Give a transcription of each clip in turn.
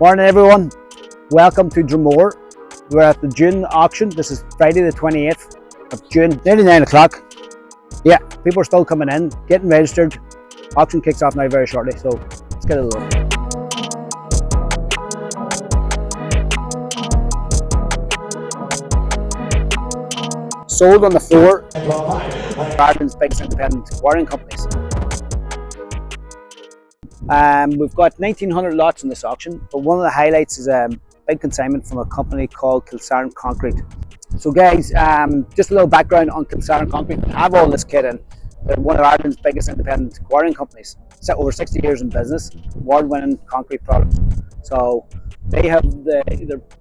Morning everyone, welcome to Dromore. We're at the June auction. This is Friday the 28th of June, nearly 9 o'clock. Yeah, people are still coming in, getting registered. Auction kicks off now very shortly, so let's get a look. Sold on the floor, Ireland's biggest independent quarrying companies. We've got 1,900 lots in this auction, but one of the highlights is a big consignment from a company called Kilsaran Conrete. So guys, just a little background on Kilsaran Conrete. They have all this kit in. They're one of Ireland's biggest independent quarrying companies. Over 60 years in business, award-winning concrete products. So they're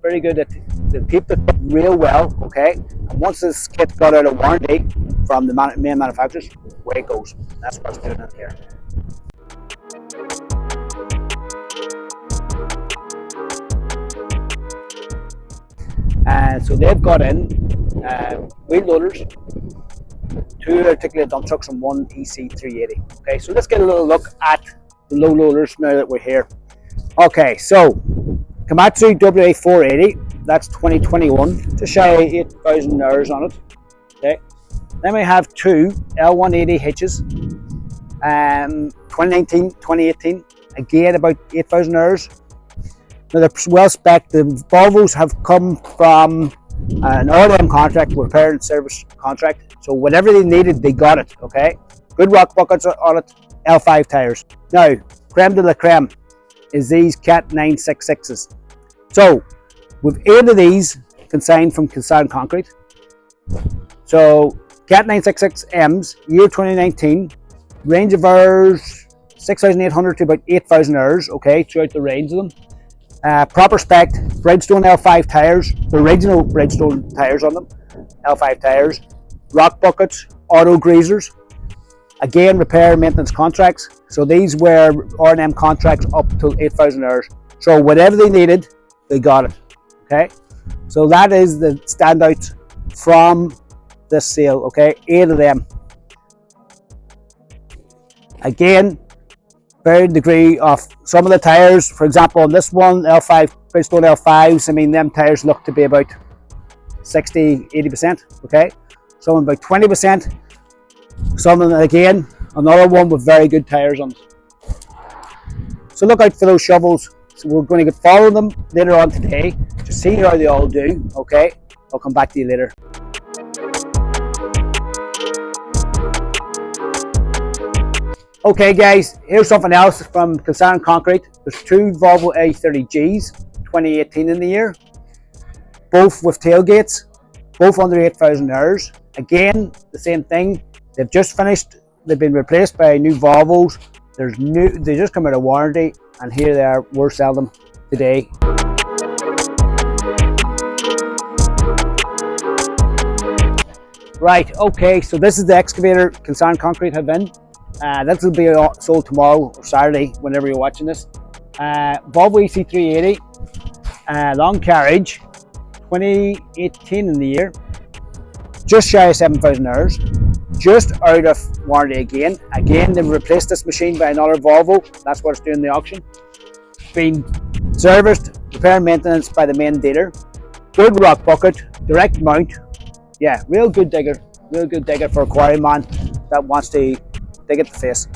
very good at, they keep the kit real well, okay? And once this kit got out of warranty from the main manufacturers, away it goes. That's what's doing in here. So they've got in wheel loaders, 2 articulated dump trucks and 1 EC380. Okay, so let's get a little look at the low loaders now that we're here. Okay, so Komatsu WA480, that's 2021, just shy of 8,000 hours on it. Okay, then we have 2 L180 hitches, 2019, 2018, again about 8,000 hours. Now they're well spec'd. The Volvos have come from an R&M contract, repair and service contract. So whatever they needed, they got it, okay? Good rock buckets on it, L5 tyres. Now, creme de la creme is these Cat 966s. So, we've 8 of these consigned from Kilsaran Conrete. So, Cat 966Ms, year 2019, range of hours 6,800 to about 8,000 hours, okay, throughout the range of them. Proper spec, Bridgestone L5 tyres, the original Bridgestone tyres on them, L5 tyres, rock buckets, auto greasers, again repair and maintenance contracts. So these were R&M contracts up to 8,000 hours. So whatever they needed, they got it. Okay, so that is the standout from this sale. Okay, 8 of them. Again, varied degree of some of the tyres. For example, on this one, L5, Bridgestone L5s, I mean, them tyres look to be about 60-80%, okay? Some about 20%. Some of them, again, another one with very good tyres on it. So look out for those shovels. So we're going to follow them later on today to see how they all do, okay? I'll come back to you later. Okay guys, here's something else from Kilsaran Conrete. There's 2 Volvo A30Gs, 2018 in the year, both with tailgates, both under 8,000 hours. Again, the same thing. They've just finished. They've been replaced by new Volvos. They just come out of warranty, and here they are. We're selling them today. Right. Okay. So this is the excavator Kilsaran Conrete have in. This will be sold tomorrow or Saturday, whenever you're watching this. Volvo EC380, long carriage, 2018 in the year, just shy of 7,000 hours, just out of warranty again. Again, they've replaced this machine by another Volvo. That's what it's doing in the auction. Been serviced, repair and maintenance by the main dealer. Good rock bucket, direct mount. Yeah, real good digger for a quarry man that wants to dig at the face.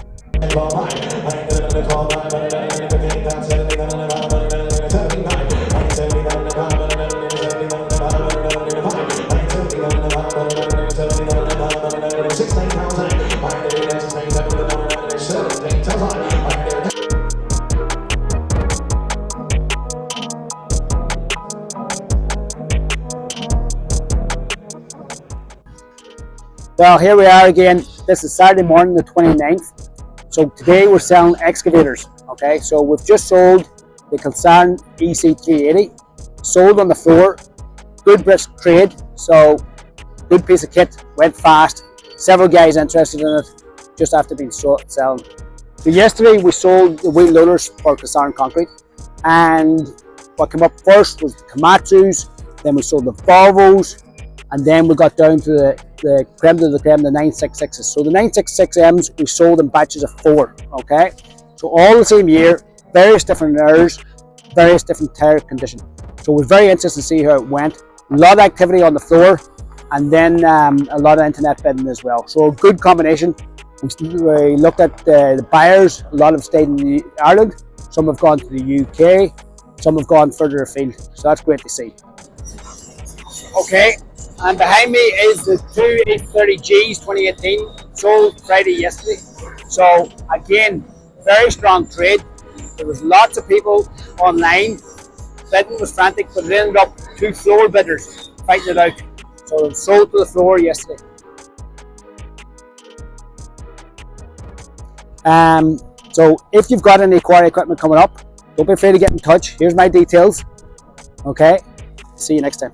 Well, here we are again. This is Saturday morning, the 29th. So today we're selling excavators. Okay, so we've just sold the Kilsaran EC380, sold on the floor, good brisk trade. So good piece of kit, went fast. Several guys interested in it just after being selling. So yesterday we sold the wheel loaders for Kilsaran Conrete, and what came up first was the Komatsus. Then we sold the Volvos, and then we got down to the creme de la creme, the 966s. So the 966Ms we sold in batches of 4, okay? So all the same year, various different hours, various different tyre conditions. So it was very interesting to see how it went. A lot of activity on the floor, and then a lot of internet bidding as well. So a good combination. We looked at the buyers. A lot have stayed in Ireland. Some have gone to the UK. Some have gone further afield. So that's great to see. Okay, and behind me is the two 830Gs 2018, sold Friday yesterday. So again, very strong trade. There was lots of people online. Bidding was frantic, but it ended up two floor bidders fighting it out. So it was sold to the floor yesterday. So if you've got any quarry equipment coming up, don't be afraid to get in touch. Here's my details. Okay, see you next time.